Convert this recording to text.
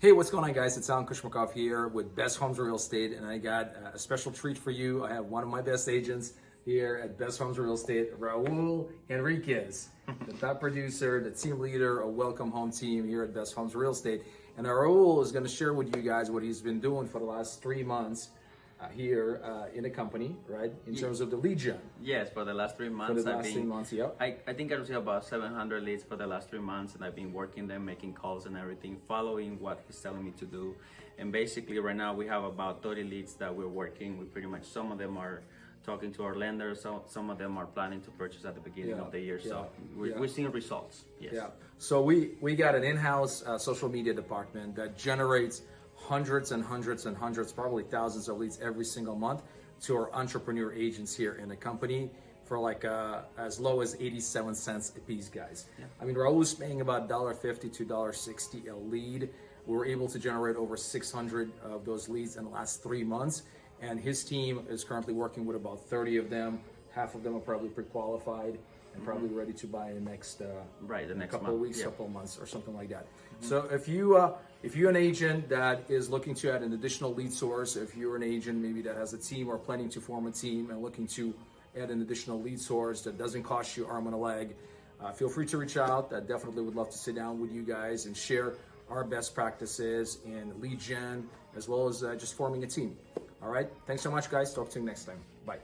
Hey, what's going on, guys? It's Alan Kushmakov here with Best Homes Real Estate, and I got a special treat for you. I have one of my best agents here at Best Homes Real Estate, Raul Henriquez, the top producer, the team leader, a welcome home team here at Best Homes Real Estate. And Raul is going to share with you guys what he's been doing for the last 3 months here in the company, right? In terms of the lead gen. Yes, for the last 3 months. For the last 3 months, yeah. I think I received about 700 leads for the last 3 months, and I've been working them, making calls and everything, following what he's telling me to do. And basically, right now we have about 30 leads that we're working. We pretty much, some of them are talking to our lenders, so some of them are planning to purchase at the beginning of the year. So we're seeing results. Yes. Yeah. So we got an in-house social media department that generates hundreds and hundreds and hundreds, probably thousands of leads every single month to our entrepreneur agents here in the company for like as low as 87 cents a piece, guys. Yeah. I mean, Raul is paying about $1.50 to $1.60 a lead. We were able to generate over 600 of those leads in the last 3 months, and his team is currently working with about 30 of them. Half of them are probably pre-qualified and probably ready to buy in the next couple of weeks, couple of months, or something like that. So if you're an agent that is looking to add an additional lead source, if you're an agent maybe that has a team or planning to form a team and looking to add an additional lead source that doesn't cost you arm and a leg, feel free to reach out. I definitely would love to sit down with you guys and share our best practices in lead gen, as well as just forming a team. All right, thanks so much, guys. Talk to you next time. Bye.